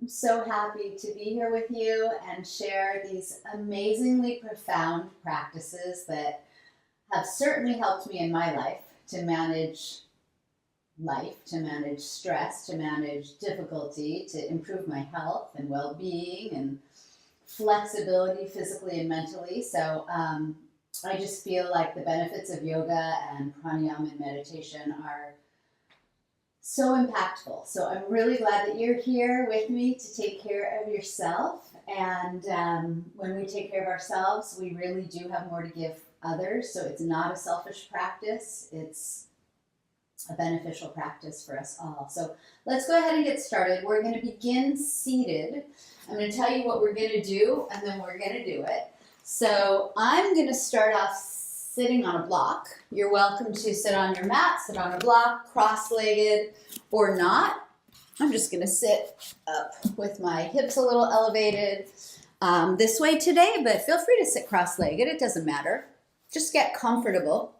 I'm so happy to be here with you and share these amazingly profound practices that have certainly helped me in my life, to manage stress, to manage difficulty, to improve my health and well-being and flexibility physically and mentally. So I just feel like the benefits of yoga and pranayama and meditation are so impactful. So I'm really glad that you're here with me to take care of yourself. And when we take care of ourselves, we really do have more to give others. So it's not a selfish practice. It's a beneficial practice for us all. So let's go ahead and get started. We're going to begin seated. I'm going to tell you what we're going to do, and then we're going to do it. So I'm going to start off sitting on a block. You're welcome to sit on your mat, sit on a block, cross-legged or not. I'm just going to sit up with my hips a little elevated this way today, but feel free to sit cross-legged. It doesn't matter. Just get comfortable.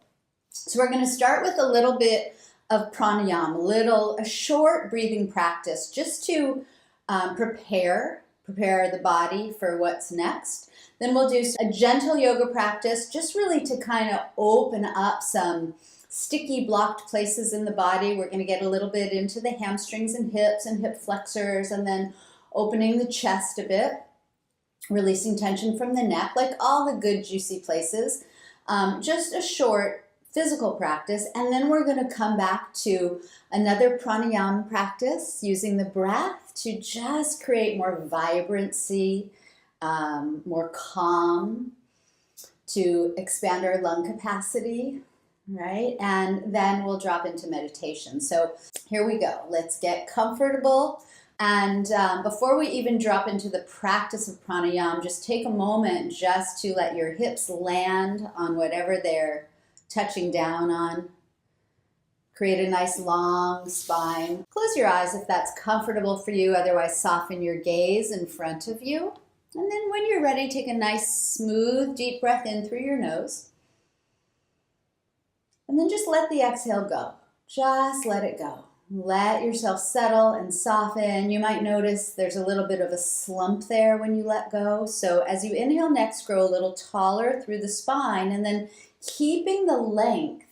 So we're going to start with a little bit of pranayama, a short breathing practice just to prepare the body for what's next. Then we'll do a gentle yoga practice, just really to kind of open up some sticky, blocked places in the body. We're going to get a little bit into the hamstrings and hips and hip flexors, and then opening the chest a bit, releasing tension from the neck, like all the good, juicy places. Just a short physical practice, and then we're going to come back to another pranayama practice using the breath to just create more vibrancy, more calm, to expand our lung capacity, right? And then we'll drop into meditation. So here we go. Let's get comfortable. And before we even drop into the practice of pranayama, just take a moment just to let your hips land on whatever they're touching down on. Create a nice long spine. Close your eyes if that's comfortable for you. Otherwise, soften your gaze in front of you. And then when you're ready, take a nice, smooth, deep breath in through your nose. And then just let the exhale go. Just let it go. Let yourself settle and soften. You might notice there's a little bit of a slump there when you let go. So as you inhale next, grow a little taller through the spine, and then keeping the length.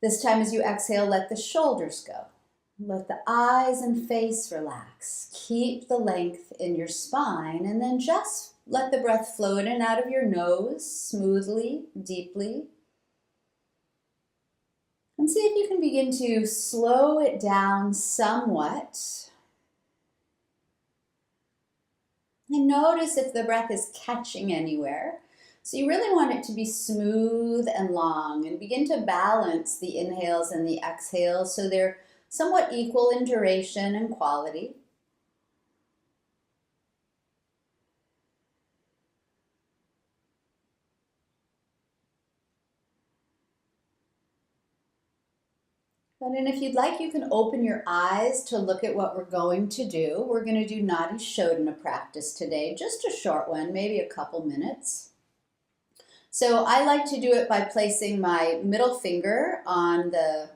This time as you exhale, let the shoulders go. Let the eyes and face relax. Keep the length in your spine, and then just let the breath flow in and out of your nose smoothly, deeply. And see if you can begin to slow it down somewhat. And notice if the breath is catching anywhere. So you really want it to be smooth and long, and begin to balance the inhales and the exhales so they're somewhat equal in duration and quality. And if you'd like, you can open your eyes to look at what we're going to do. We're going to do Nadi Shodhana practice today, just a short one, maybe a couple minutes. So I like to do it by placing my middle finger on the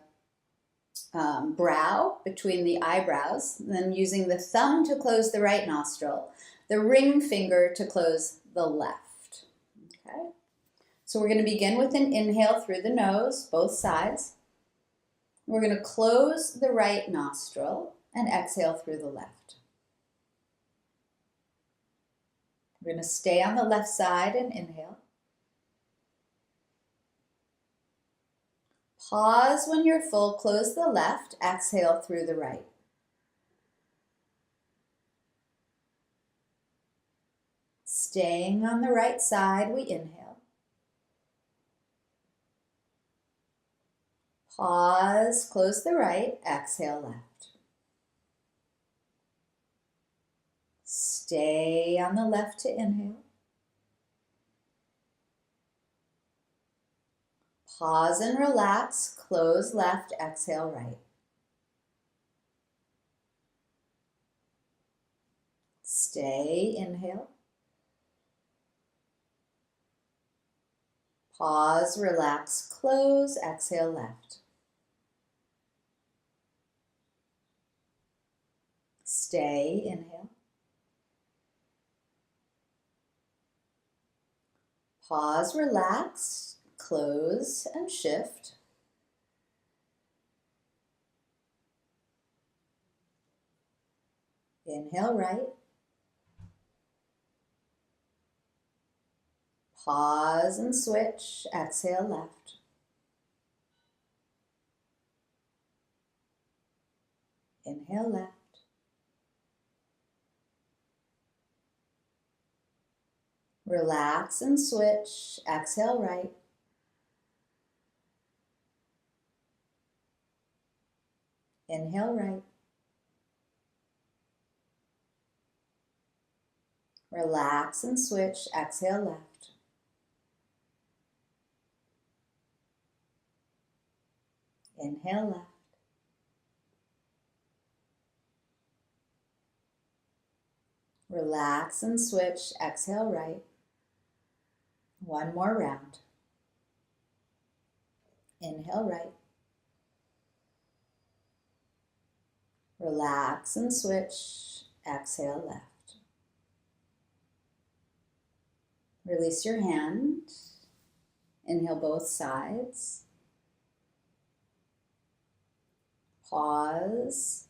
brow, between the eyebrows, then using the thumb to close the right nostril, the ring finger to close the left. Okay. So we're going to begin with an inhale through the nose, both sides. We're going to close the right nostril and exhale through the left. We're going to stay on the left side and inhale. Pause when you're full, close the left, exhale through the right. Staying on the right side, we inhale. Pause, close the right, exhale left. Stay on the left to inhale. Pause and relax, close left, exhale right. Stay, inhale. Pause, relax, close, exhale left. Stay, inhale. Pause, relax, close, and shift. Inhale right. Pause and switch. Exhale left. Inhale left. Relax and switch. Exhale right. Inhale right. Relax and switch. Exhale left. Inhale left. Relax and switch. Exhale right. One more round. Inhale right. Relax and switch. Exhale left. Release your hand. Inhale both sides. Pause.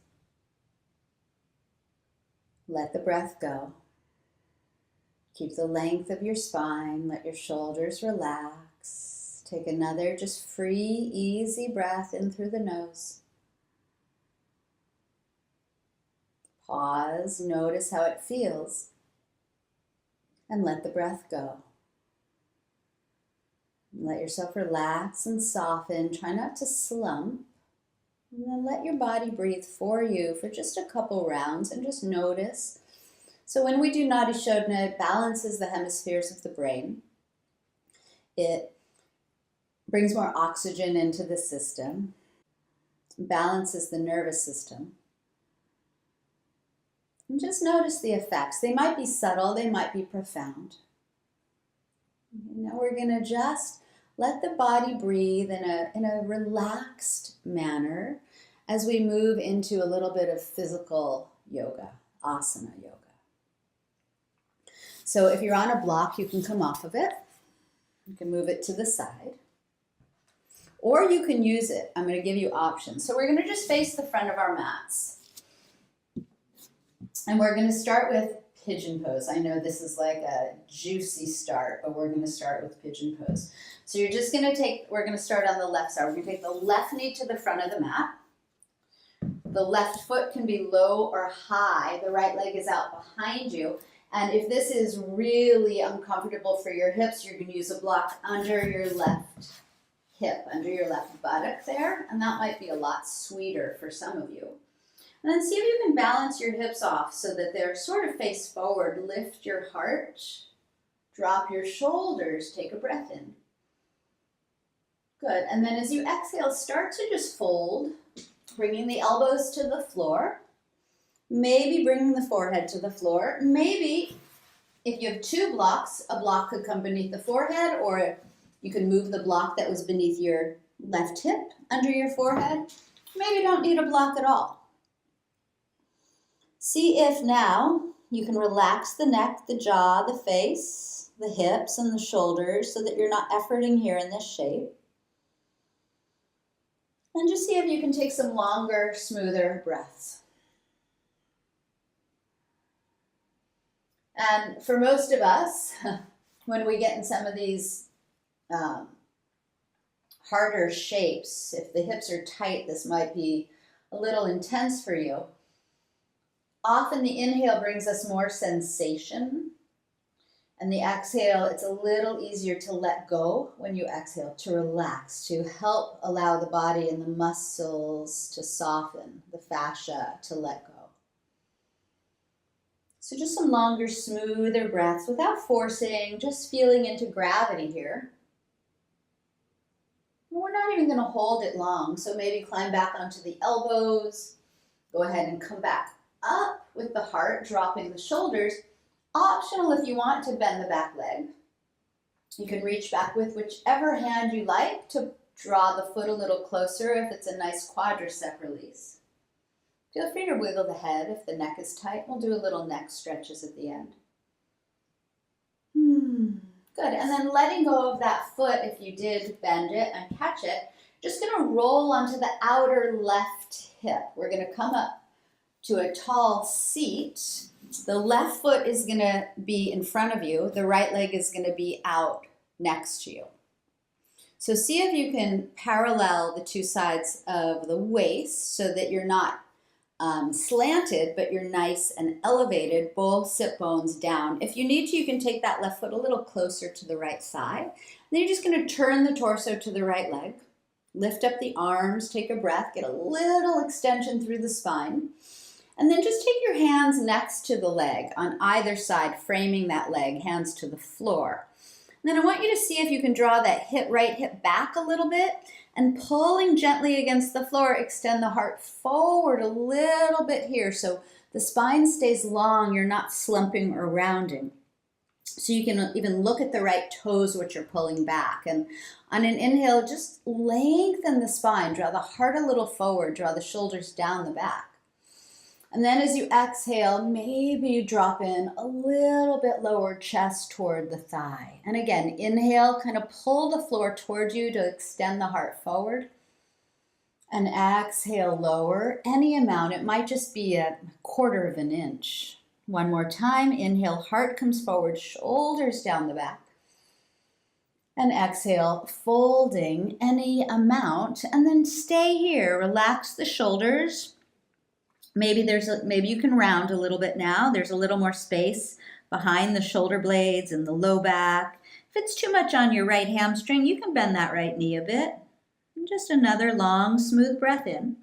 Let the breath go. Keep the length of your spine. Let your shoulders relax. Take another just free, easy breath in through the nose. Pause. Notice how it feels. And let the breath go. Let yourself relax and soften. Try not to slump. And then let your body breathe for you for just a couple rounds and just notice. So when we do Nadi Shodhana, it balances the hemispheres of the brain. It brings more oxygen into the system, balances the nervous system. And just notice the effects. They might be subtle, they might be profound. Now we're going to just let the body breathe in a relaxed manner as we move into a little bit of physical yoga, asana yoga. So if you're on a block, you can come off of it. You can move it to the side. Or you can use it. I'm going to give you options. So we're going to just face the front of our mats. And we're going to start with pigeon pose. I know this is like a juicy start, but we're going to start with pigeon pose. So you're just going to we're going to start on the left side. We're going to take the left knee to the front of the mat. The left foot can be low or high. The right leg is out behind you. And if this is really uncomfortable for your hips, you're going to use a block under your left hip, under your left buttock there. And that might be a lot sweeter for some of you. And then see if you can balance your hips off so that they're sort of face forward. Lift your heart, drop your shoulders, take a breath in. Good. And then as you exhale, start to just fold, bringing the elbows to the floor. Maybe bringing the forehead to the floor. Maybe if you have two blocks, a block could come beneath the forehead, or you can move the block that was beneath your left hip under your forehead. Maybe you don't need a block at all. See if now you can relax the neck, the jaw, the face, the hips, and the shoulders so that you're not efforting here in this shape. And just see if you can take some longer, smoother breaths. And for most of us, when we get in some of these harder shapes, if the hips are tight, this might be a little intense for you. Often the inhale brings us more sensation, and the exhale, it's a little easier to let go when you exhale, to relax, to help allow the body and the muscles to soften, the fascia to let go. So just some longer, smoother breaths without forcing, just feeling into gravity here. And we're not even going to hold it long, so maybe climb back onto the elbows, go ahead and come back up with the heart, dropping the shoulders. Optional if you want to bend the back leg. You can reach back with whichever hand you like to draw the foot a little closer if it's a nice quadricep release. Feel free to wiggle the head if the neck is tight. We'll do a little neck stretches at the end. Good, and then letting go of that foot, if you did bend it and catch it, just gonna roll onto the outer left hip. We're gonna come up to a tall seat. The left foot is gonna be in front of you. The right leg is gonna be out next to you. So see if you can parallel the two sides of the waist so that you're not slanted, but you're nice and elevated, both sit bones down. If you need to, you can take that left foot a little closer to the right side. Then you're just gonna turn the torso to the right leg. Lift up the arms, take a breath, get a little extension through the spine. And then just take your hands next to the leg on either side, framing that leg, hands to the floor. And then I want you to see if you can draw that right hip back a little bit, and pulling gently against the floor, extend the heart forward a little bit here so the spine stays long, you're not slumping or rounding. So you can even look at the right toes, which you're pulling back. And on an inhale, just lengthen the spine, draw the heart a little forward, draw the shoulders down the back. And then as you exhale, maybe you drop in a little bit lower, chest toward the thigh. And again, inhale, kind of pull the floor towards you to extend the heart forward. And exhale, lower any amount. It might just be a quarter of an inch. One more time, inhale, heart comes forward, shoulders down the back. And exhale, folding any amount. And then stay here, relax the shoulders. Maybe you can round a little bit now. There's a little more space behind the shoulder blades and the low back. If it's too much on your right hamstring, you can bend that right knee a bit. And just another long, smooth breath in.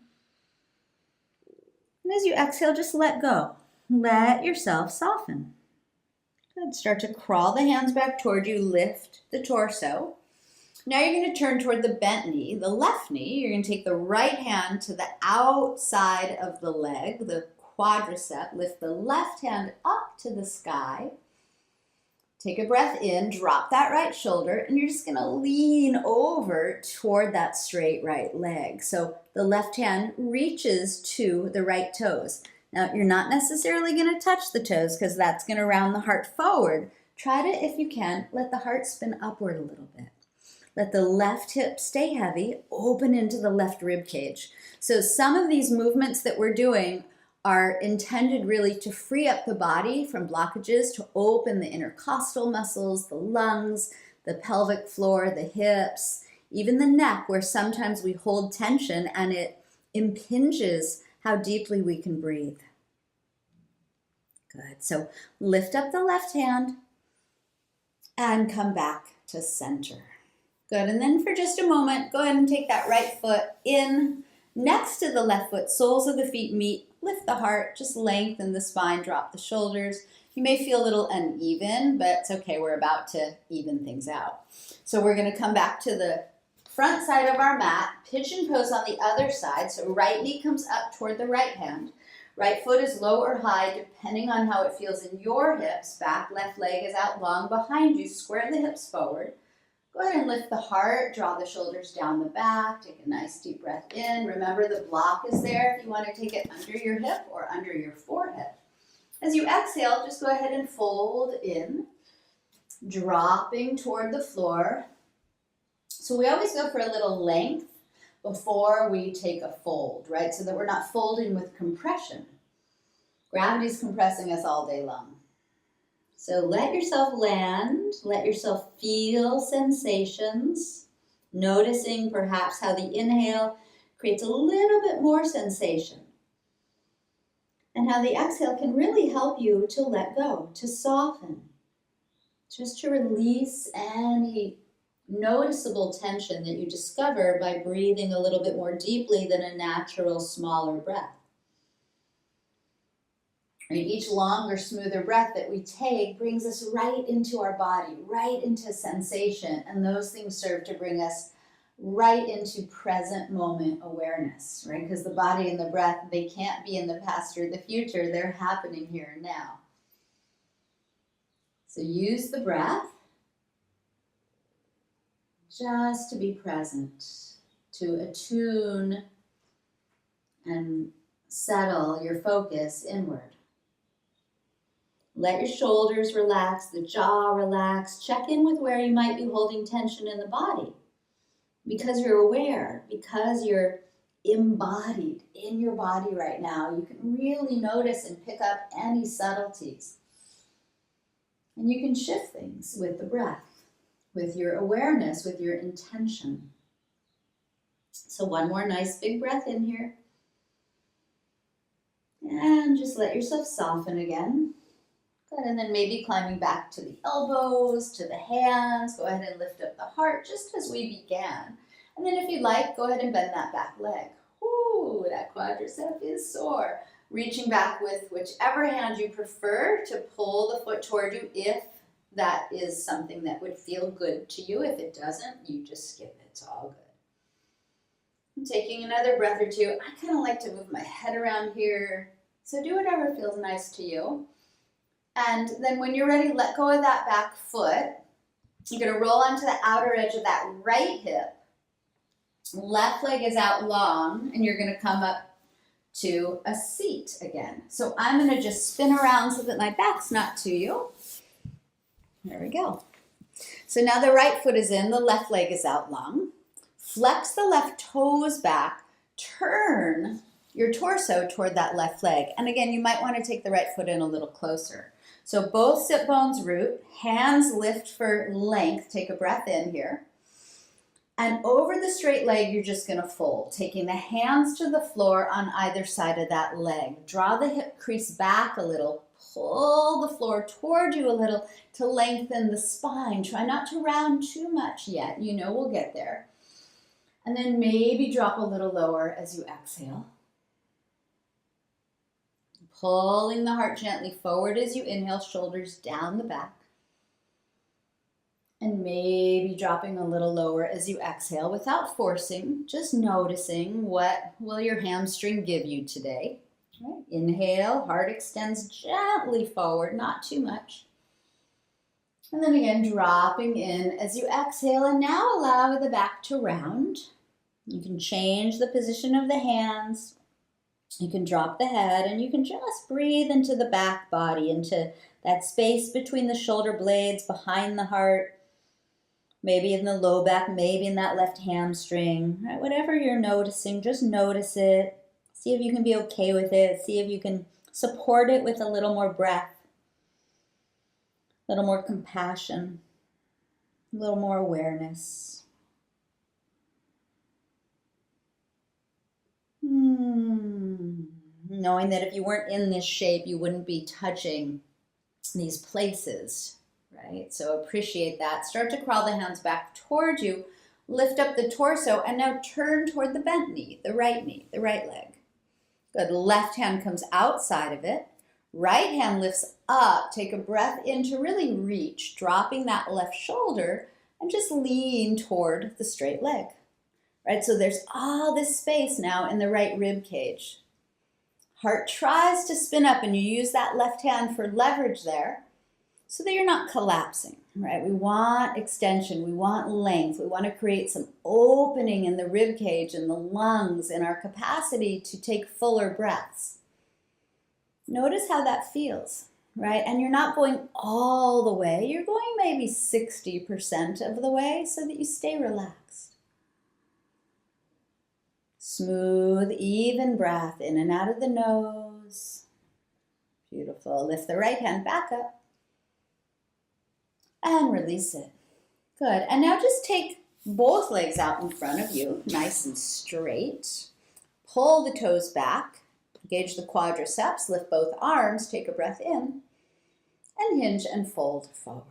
And as you exhale, just let go. Let yourself soften. Good. Start to crawl the hands back toward you. Lift the torso. Now you're going to turn toward the bent knee, the left knee. You're going to take the right hand to the outside of the leg, the quadricep. Lift the left hand up to the sky. Take a breath in, drop that right shoulder, and you're just going to lean over toward that straight right leg. So the left hand reaches to the right toes. Now you're not necessarily going to touch the toes because that's going to round the heart forward. Try to, if you can, let the heart spin upward a little bit. Let the left hip stay heavy, open into the left rib cage. So some of these movements that we're doing are intended really to free up the body from blockages, to open the intercostal muscles, the lungs, the pelvic floor, the hips, even the neck, where sometimes we hold tension and it impinges how deeply we can breathe. Good. So lift up the left hand and come back to center. Good, and then for just a moment, go ahead and take that right foot in next to the left foot. Soles of the feet meet, lift the heart, just lengthen the spine, drop the shoulders. You may feel a little uneven, but it's okay, we're about to even things out. So we're gonna come back to the front side of our mat, pigeon pose on the other side. So right knee comes up toward the right hand. Right foot is low or high, depending on how it feels in your hips. Back left leg is out long behind you, square the hips forward. Go ahead and lift the heart, draw the shoulders down the back, take a nice deep breath in. Remember the block is there if you want to take it under your hip or under your forehead. As you exhale, just go ahead and fold in, dropping toward the floor. So we always go for a little length before we take a fold, right? So that we're not folding with compression. Gravity's compressing us all day long. So let yourself land, let yourself feel sensations, noticing perhaps how the inhale creates a little bit more sensation, and how the exhale can really help you to let go, to soften, just to release any noticeable tension that you discover by breathing a little bit more deeply than a natural, smaller breath. Right? Each longer, smoother breath that we take brings us right into our body, right into sensation, and those things serve to bring us right into present moment awareness, right? Because the body and the breath, they can't be in the past or the future, they're happening here and now. So use the breath just to be present, to attune and settle your focus inward. Let your shoulders relax, the jaw relax. Check in with where you might be holding tension in the body. Because you're aware, because you're embodied in your body right now, you can really notice and pick up any subtleties. And you can shift things with the breath, with your awareness, with your intention. So one more nice big breath in here. And just let yourself soften again. Good, and then maybe climbing back to the elbows, to the hands. Go ahead and lift up the heart just as we began. And then if you'd like, go ahead and bend that back leg. Ooh, that quadricep is sore. Reaching back with whichever hand you prefer to pull the foot toward you if that is something that would feel good to you. If it doesn't, you just skip it. It's all good. I'm taking another breath or two. I kind of like to move my head around here. So do whatever feels nice to you. And then when you're ready, let go of that back foot. You're going to roll onto the outer edge of that right hip. Left leg is out long, and you're going to come up to a seat again. So I'm going to just spin around so that my back's not to you. There we go. So now the right foot is in, the left leg is out long. Flex the left toes back. Turn your torso toward that left leg. And again, you might want to take the right foot in a little closer. So both sit bones root, hands lift for length. Take a breath in here. And over the straight leg, you're just going to fold, taking the hands to the floor on either side of that leg. Draw the hip crease back a little. Pull the floor toward you a little to lengthen the spine. Try not to round too much yet. You know we'll get there. And then maybe drop a little lower as you exhale. Pulling the heart gently forward as you inhale, shoulders down the back. And maybe dropping a little lower as you exhale without forcing, just noticing what will your hamstring give you today. Right. Inhale, heart extends gently forward, not too much. And then again, dropping in as you exhale, and now allow the back to round. You can change the position of the hands. You can drop the head, and you can just breathe into the back body, into that space between the shoulder blades, behind the heart, maybe in the low back, maybe in that left hamstring. Right? Whatever you're noticing, just notice it. See if you can be okay with it. See if you can support it with a little more breath, a little more compassion, a little more awareness. Knowing that if you weren't in this shape, you wouldn't be touching these places, right? So appreciate that. Start to crawl the hands back toward you. Lift up the torso and now turn toward the bent knee, the right leg. Good. Left hand comes outside of it. Right hand lifts up. Take a breath in to really reach, dropping that left shoulder and just lean toward the straight leg. Right, so there's all this space now in the right rib cage. Heart tries to spin up and you use that left hand for leverage there so that you're not collapsing, right? We want extension, we want length, we want to create some opening in the rib cage and the lungs and our capacity to take fuller breaths. Notice how that feels, right? And you're not going all the way, you're going maybe 60% of the way so that you stay relaxed. Smooth, even breath in and out of the nose. Beautiful. Lift the right hand back up and release it. Good. And now just take both legs out in front of you, nice and straight. Pull the toes back. Engage the quadriceps. Lift both arms. Take a breath in and hinge and fold forward.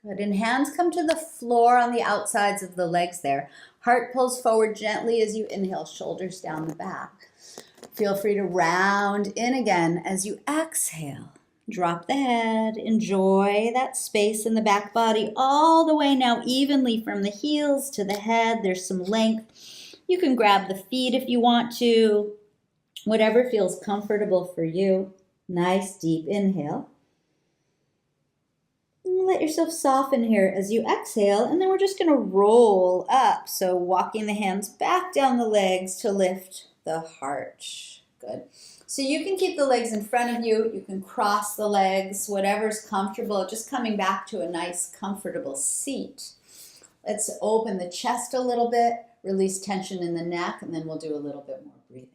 Good. And hands come to the floor on the outsides of the legs there. Heart pulls forward gently as you inhale, shoulders down the back. Feel free to round in again as you exhale. Drop the head. Enjoy that space in the back body all the way now evenly from the heels to the head. There's some length. You can grab the feet if you want to. Whatever feels comfortable for you. Nice deep inhale. Let yourself soften here as you exhale, and then we're just going to roll up. So walking the hands back down the legs to lift the heart. Good. So you can keep the legs in front of you. You can cross the legs, whatever's comfortable, just coming back to a nice, comfortable seat. Let's open the chest a little bit, release tension in the neck, and then we'll do a little bit more breathing.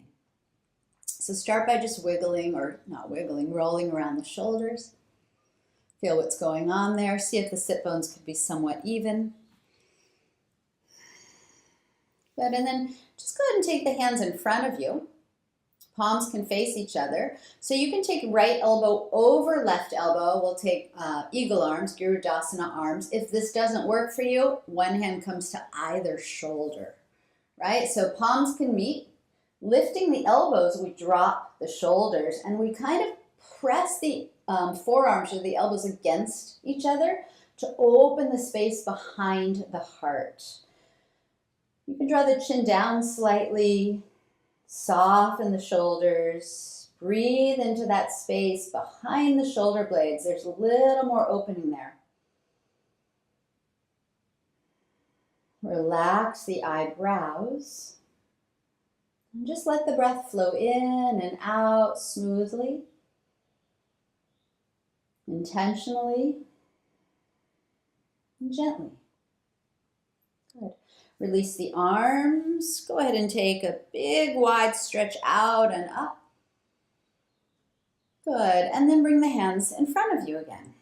So start by just wiggling, or not wiggling, rolling around the shoulders. Feel what's going on there. See if the sit bones could be somewhat even. Good, and then just go ahead and take the hands in front of you. Palms can face each other. So you can take right elbow over left elbow. We'll take eagle arms, Garudasana arms. If this doesn't work for you, one hand comes to either shoulder, right? So palms can meet. Lifting the elbows, we drop the shoulders, and we kind of press the forearms or the elbows against each other to open the space behind the heart. You can draw the chin down slightly. Soften the shoulders. Breathe into that space behind the shoulder blades. There's a little more opening there. Relax the eyebrows. And just let the breath flow in and out smoothly, intentionally, and gently. Good. Release the arms. Go ahead and take a big wide stretch out and up. Good. And then bring the hands in front of you again.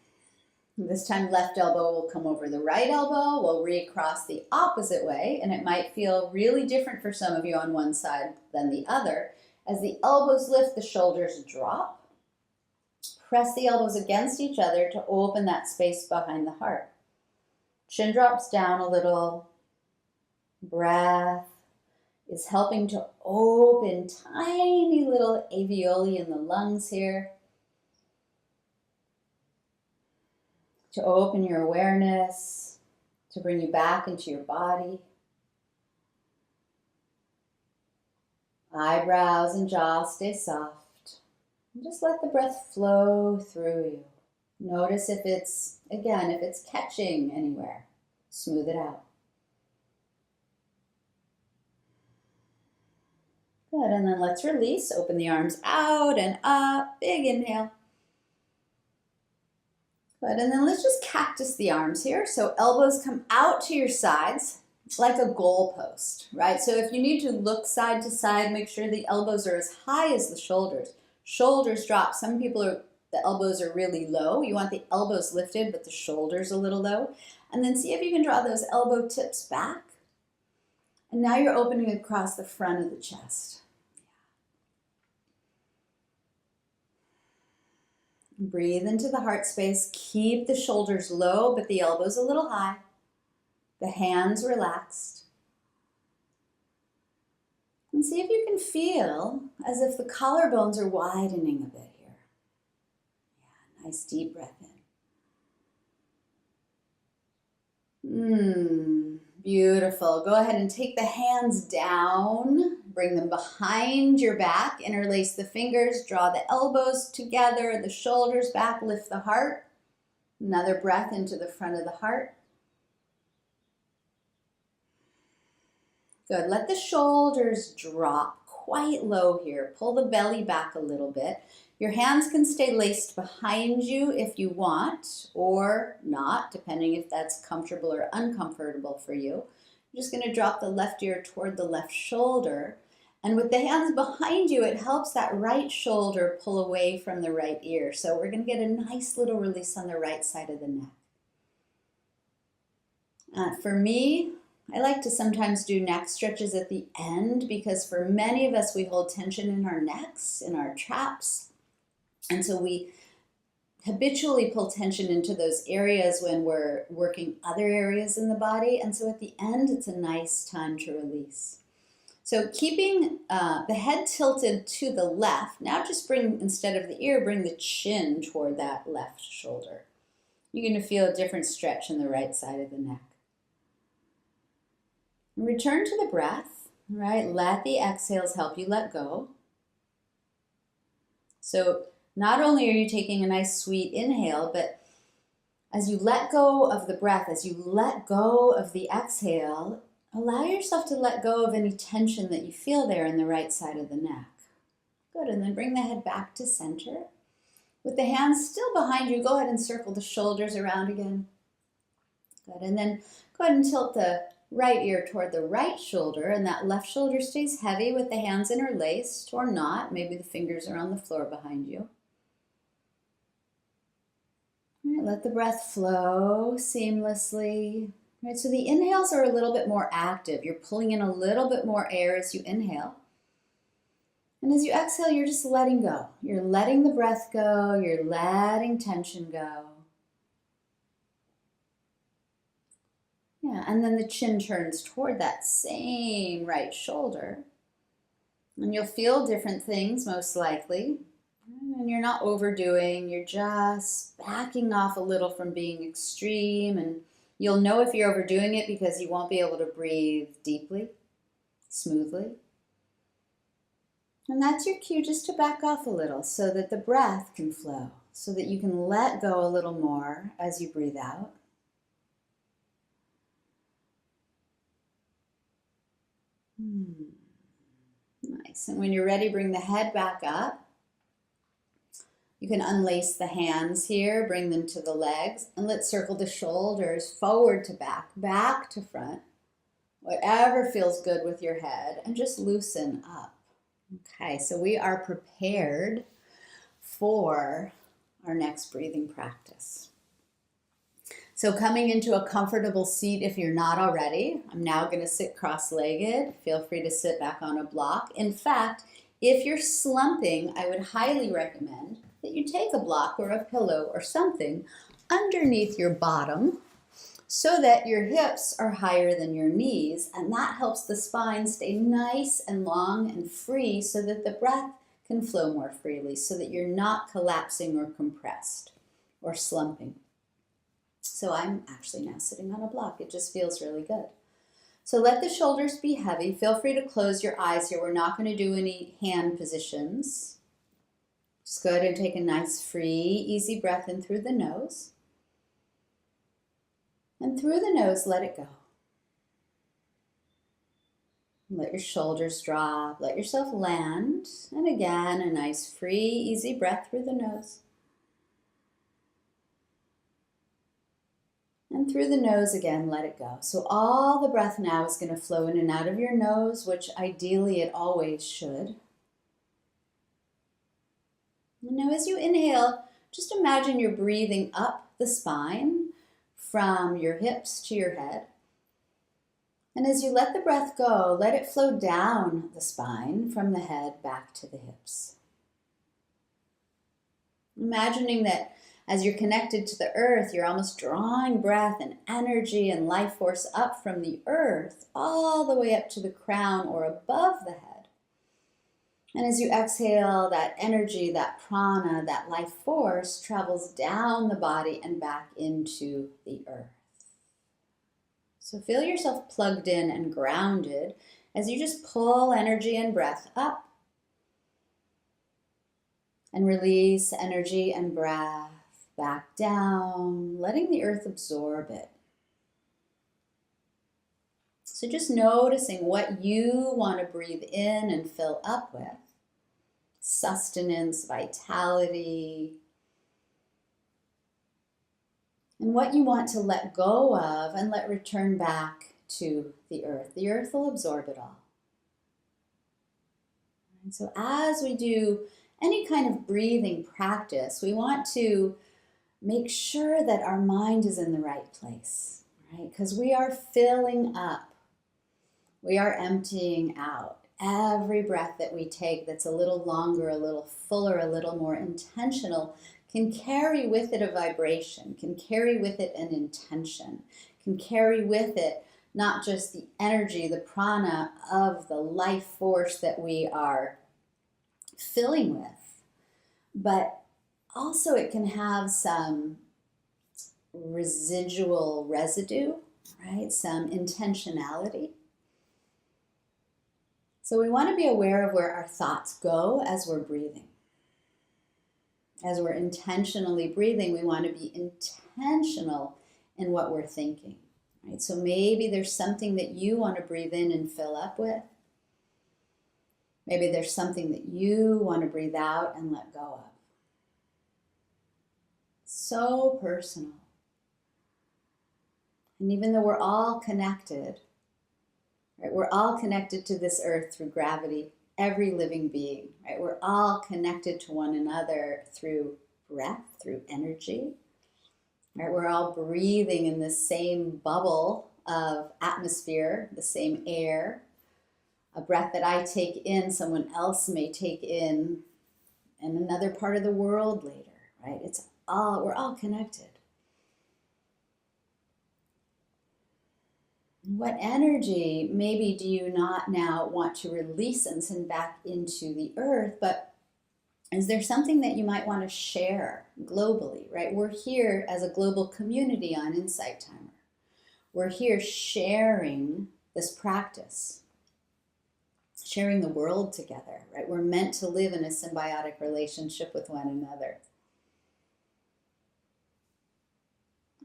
This time left elbow will come over the right elbow. We'll recross the opposite way, and it might feel really different for some of you on one side than the other. As the elbows lift, the shoulders drop. Press the elbows against each other to open that space behind the heart. Chin drops down a little. Breath is helping to open tiny little alveoli in the lungs here. To open your awareness, to bring you back into your body. Eyebrows and jaw stay soft. And just let the breath flow through you. Notice if it's catching anywhere. Smooth it out. Good, and then let's release. Open the arms out and up. Big inhale. Good, and then let's just cactus the arms here. So elbows come out to your sides like a goalpost, right? So if you need to look side to side, make sure the elbows are as high as the shoulders. Shoulders drop. Some people the elbows are really low. You want the elbows lifted, but the shoulders a little low. And then see if you can draw those elbow tips back. And now you're opening across the front of the chest. Breathe into the heart space. Keep the shoulders low, but the elbows a little high. The hands relaxed. And see if you can feel as if the collarbones are widening a bit here. Yeah, nice deep breath in. Beautiful. Go ahead and take the hands down. Bring them behind your back. Interlace the fingers. Draw the elbows together. The shoulders back. Lift the heart. Another breath into the front of the heart. Good. Let the shoulders drop quite low here. Pull the belly back a little bit. Your hands can stay laced behind you if you want, or not, depending if that's comfortable or uncomfortable for you. You're just going to drop the left ear toward the left shoulder. And with the hands behind you, it helps that right shoulder pull away from the right ear. So we're going to get a nice little release on the right side of the neck. For me, I like to sometimes do neck stretches at the end because for many of us, we hold tension in our necks, in our traps. And so we habitually pull tension into those areas when we're working other areas in the body. And so at the end, it's a nice time to release. So keeping the head tilted to the left, now just bring, instead of the ear, bring the chin toward that left shoulder. You're going to feel a different stretch in the right side of the neck. Return to the breath, right? Let the exhales help you let go. So not only are you taking a nice sweet inhale, but as you let go of the breath, as you let go of the exhale, allow yourself to let go of any tension that you feel there in the right side of the neck. Good, and then bring the head back to center. With the hands still behind you, go ahead and circle the shoulders around again. Good, and then go ahead and tilt the right ear toward the right shoulder, and that left shoulder stays heavy with the hands interlaced or not. Maybe the fingers are on the floor behind you. All right, let the breath flow seamlessly. All right, so the inhales are a little bit more active. You're pulling in a little bit more air as you inhale. And as you exhale, you're just letting go. You're letting the breath go. You're letting tension go. Yeah, and then the chin turns toward that same right shoulder. And you'll feel different things most likely. And you're not overdoing, you're just backing off a little from being extreme. And you'll know if you're overdoing it because you won't be able to breathe deeply, smoothly. And that's your cue just to back off a little so that the breath can flow, so that you can let go a little more as you breathe out. Nice. And when you're ready, bring the head back up. You can unlace the hands here, bring them to the legs, and let's circle the shoulders forward to back, back to front. Whatever feels good with your head, and just loosen up. Okay, so we are prepared for our next breathing practice. So coming into a comfortable seat if you're not already. I'm now going to sit cross-legged. Feel free to sit back on a block. In fact, if you're slumping, I would highly recommend that you take a block or a pillow or something underneath your bottom so that your hips are higher than your knees, and that helps the spine stay nice and long and free so that the breath can flow more freely, so that you're not collapsing or compressed or slumping. So I'm actually now sitting on a block. It just feels really good. So let the shoulders be heavy. Feel free to close your eyes here. We're not going to do any hand positions. Just go ahead and take a nice, free, easy breath in through the nose. And through the nose, let it go. Let your shoulders drop. Let yourself land. And again, a nice, free, easy breath through the nose. And through the nose again, let it go. So all the breath now is going to flow in and out of your nose, which ideally it always should. And now as you inhale, just imagine you're breathing up the spine from your hips to your head. And as you let the breath go, let it flow down the spine from the head back to the hips. Imagining that as you're connected to the earth, you're almost drawing breath and energy and life force up from the earth all the way up to the crown or above the head. And as you exhale, that energy, that prana, that life force travels down the body and back into the earth. So feel yourself plugged in and grounded as you just pull energy and breath up. And release energy and breath back down, letting the earth absorb it. So just noticing what you want to breathe in and fill up with. Sustenance, vitality, and what you want to let go of and let return back to the earth. The earth will absorb it all. And so as we do any kind of breathing practice, we want to make sure that our mind is in the right place, right? Because we are filling up. We are emptying out. Every breath that we take that's a little longer, a little fuller, a little more intentional can carry with it a vibration, can carry with it an intention, can carry with it not just the energy, the prana of the life force that we are filling with, but also it can have some residual residue, right? Some intentionality. So we want to be aware of where our thoughts go as we're breathing. As we're intentionally breathing, we want to be intentional in what we're thinking, right? So maybe there's something that you want to breathe in and fill up with. Maybe there's something that you want to breathe out and let go of. So personal. And even though we're all connected, right? We're all connected to this earth through gravity, every living being, right? We're all connected to one another through breath, through energy, right? We're all breathing in this same bubble of atmosphere, the same air. A breath that I take in, someone else may take in another part of the world later, right? We're all connected. What energy maybe do you not now want to release and send back into the earth, but is there something that you might want to share globally, right? We're here as a global community on Insight Timer. We're here sharing this practice, sharing the world together, right? We're meant to live in a symbiotic relationship with one another.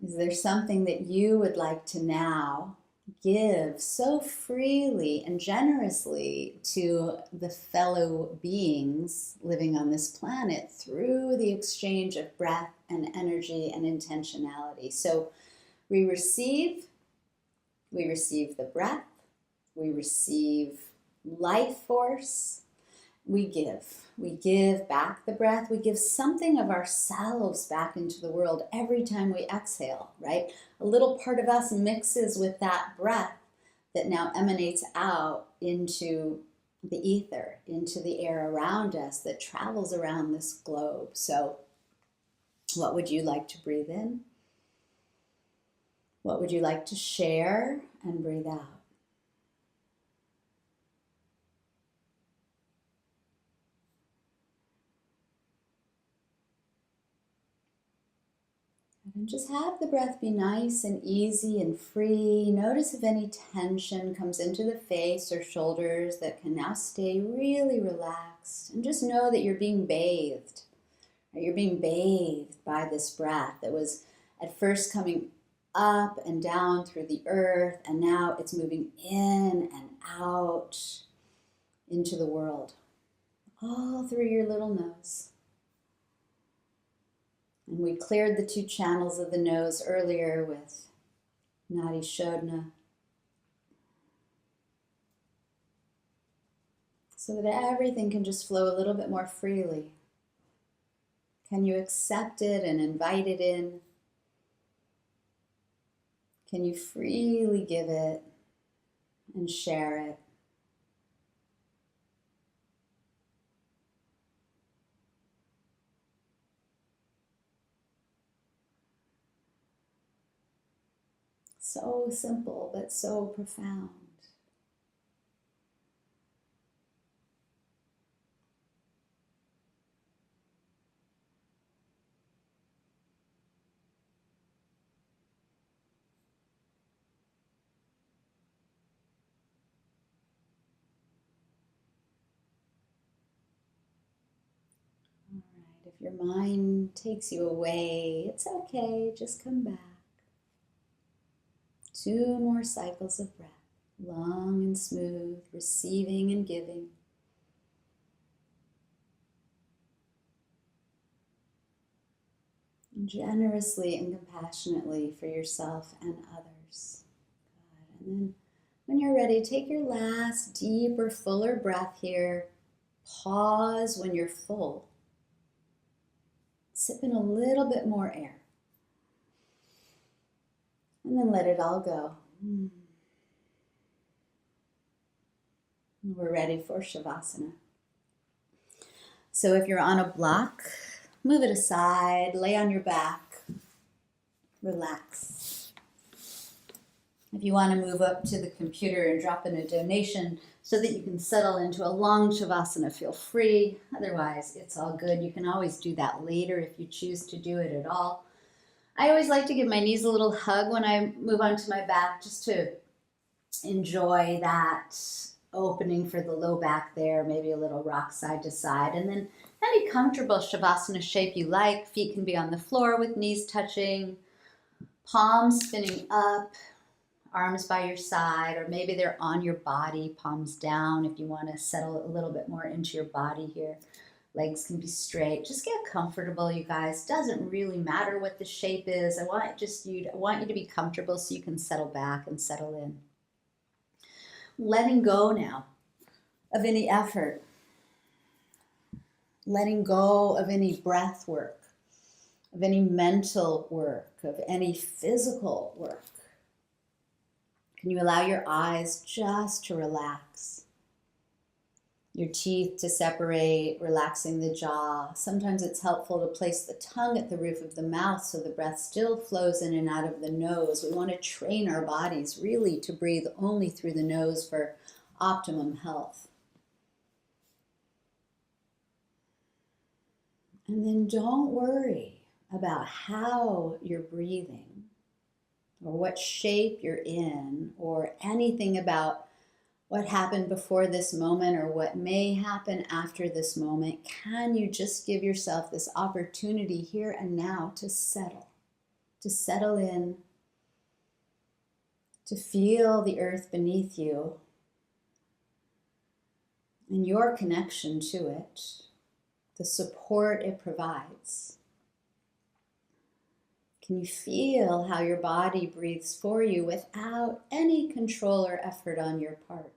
Is there something that you would like to now give so freely and generously to the fellow beings living on this planet through the exchange of breath and energy and intentionality? So we receive the breath, we receive life force, we give back the breath, we give something of ourselves back into the world every time we exhale, right? A little part of us mixes with that breath that now emanates out into the ether, into the air around us that travels around this globe. So what would you like to breathe in? What would you like to share and breathe out? And just have the breath be nice and easy and free. Notice if any tension comes into the face or shoulders that can now stay really relaxed. And just know that you're being bathed. You're being bathed by this breath that was at first coming up and down through the earth, and now it's moving in and out into the world, all through your little nose. And we cleared the two channels of the nose earlier with Nadi Shodhana, so that everything can just flow a little bit more freely. Can you accept it and invite it in? Can you freely give it and share it? So simple, but so profound. All right, if your mind takes you away, it's okay, just come back. 2 more cycles of breath, long and smooth, receiving and giving. And generously and compassionately for yourself and others. Good. And then when you're ready, take your last deeper, fuller breath here. Pause when you're full. Sip in a little bit more air. And then let it all go. We're ready for Shavasana. So if you're on a block, move it aside, lay on your back, relax. If you want to move up to the computer and drop in a donation so that you can settle into a long Shavasana, feel free. Otherwise, it's all good. You can always do that later if you choose to do it at all. I always like to give my knees a little hug when I move onto my back, just to enjoy that opening for the low back there, maybe a little rock side to side. And then any comfortable Shavasana shape you like. Feet can be on the floor with knees touching, palms spinning up, arms by your side, or maybe they're on your body, palms down if you want to settle a little bit more into your body here. Legs can be straight. Just get comfortable, you guys. Doesn't really matter what the shape is. I want you to be comfortable so you can settle back and settle in. Letting go now of any effort. Letting go of any breath work, of any mental work, of any physical work. Can you allow your eyes just to relax? Your teeth to separate, relaxing the jaw. Sometimes it's helpful to place the tongue at the roof of the mouth so the breath still flows in and out of the nose. We want to train our bodies really to breathe only through the nose for optimum health. And then don't worry about how you're breathing or what shape you're in or anything about what happened before this moment or what may happen after this moment. Can you just give yourself this opportunity here and now to settle in, to feel the earth beneath you and your connection to it, the support it provides. Can you feel how your body breathes for you without any control or effort on your part?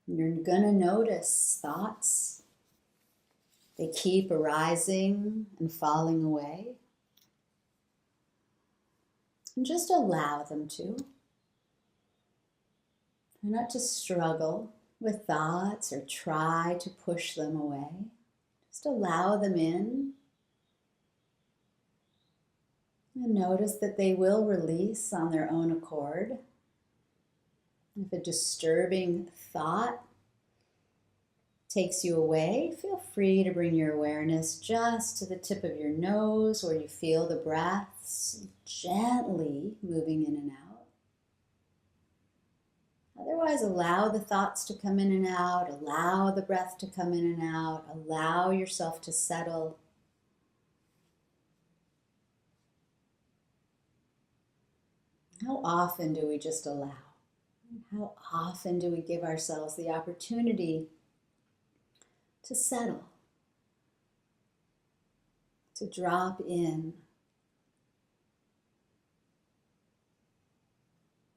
You're going to notice thoughts. They keep arising and falling away. And just allow them to. Try not to struggle with thoughts or try to push them away. Just allow them in. And notice that they will release on their own accord. If a disturbing thought takes you away, feel free to bring your awareness just to the tip of your nose where you feel the breaths gently moving in and out. Otherwise, allow the thoughts to come in and out, allow the breath to come in and out, allow yourself to settle. How often do we just allow? How often do we give ourselves the opportunity to settle, to drop in?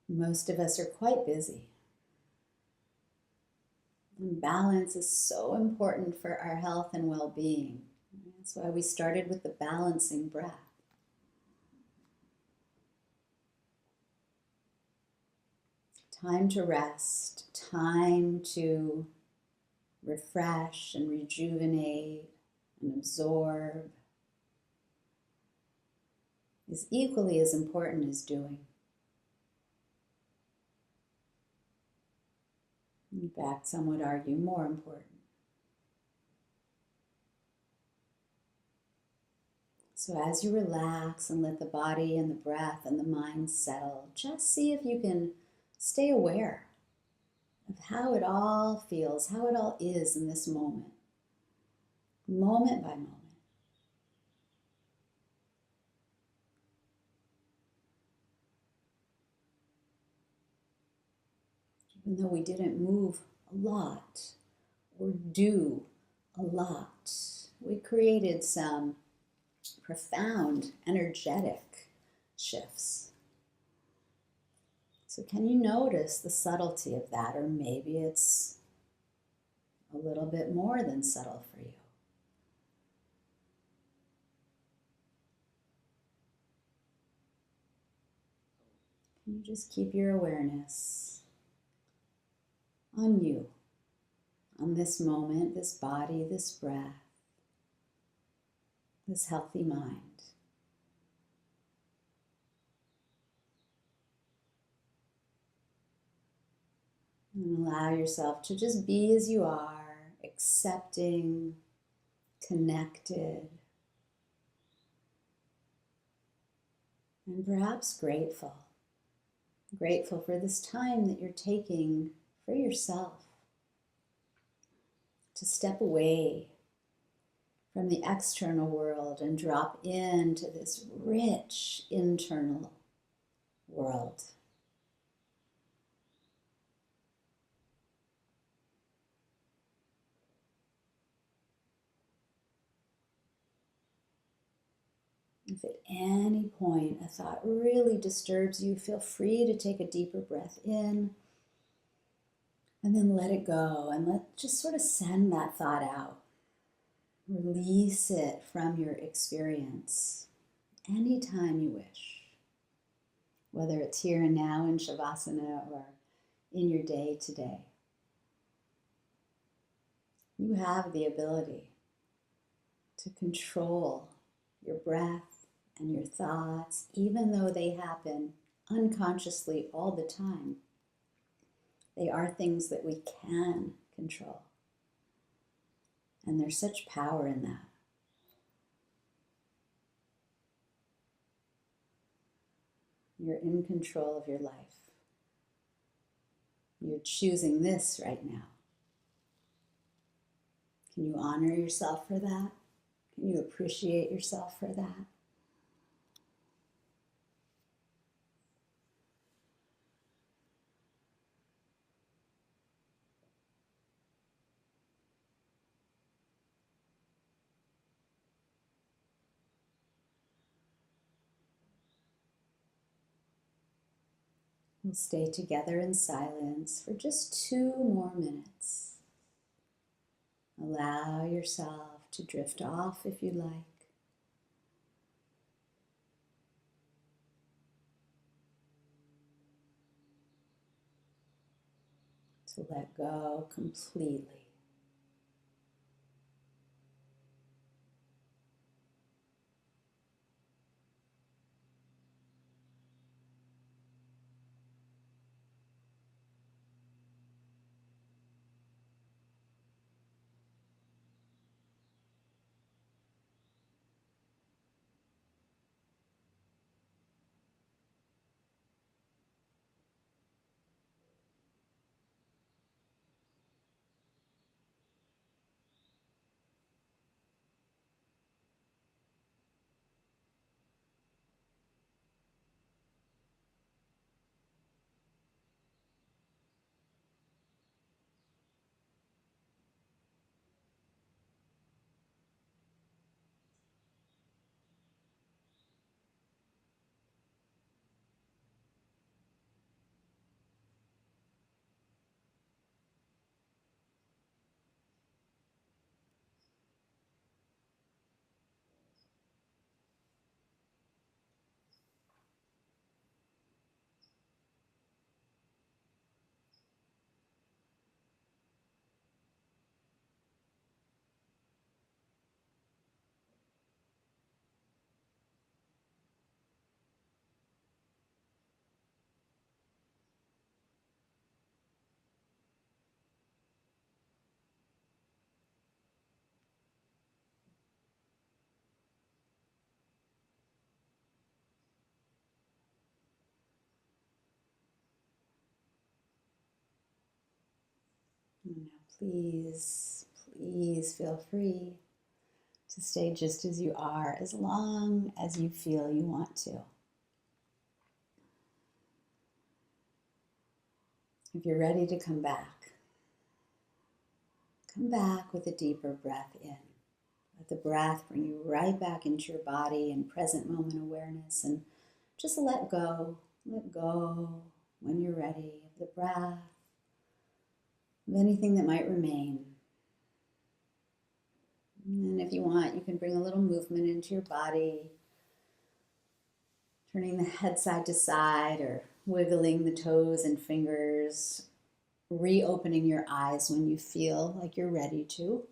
Most of us are quite busy. And balance is so important for our health and well-being. That's why we started with the balancing breath. Time to rest, time to refresh and rejuvenate and absorb is equally as important as doing. In fact, some would argue more important. So as you relax and let the body and the breath and the mind settle, just see if you can stay aware of how it all feels, how it all is in this moment by moment. Even though we didn't move a lot or do a lot, we created some profound energetic shifts. So can you notice the subtlety of that? Or maybe it's a little bit more than subtle for you. Can you just keep your awareness on you, on this moment, this body, this breath, this healthy mind? And allow yourself to just be as you are, accepting, connected, and perhaps grateful. Grateful for this time that you're taking for yourself to step away from the external world and drop into this rich internal world. If at any point a thought really disturbs you, feel free to take a deeper breath in and then let it go and just sort of send that thought out. Release it from your experience anytime you wish, whether it's here and now in Shavasana or in your day to day. You have the ability to control your breath and your thoughts, even though they happen unconsciously all the time. They are things that we can control. And there's such power in that. You're in control of your life. You're choosing this right now. Can you honor yourself for that? Can you appreciate yourself for that? We'll stay together in silence for just 2 more minutes. Allow yourself to drift off if you like. To let go completely. And now please feel free to stay just as you are as long as you feel you want to. If you're ready to come back with a deeper breath in. Let the breath bring you right back into your body and present moment awareness, and just let go when you're ready of the breath, of anything that might remain. And if you want, you can bring a little movement into your body, turning the head side to side or wiggling the toes and fingers, reopening your eyes when you feel like you're ready to.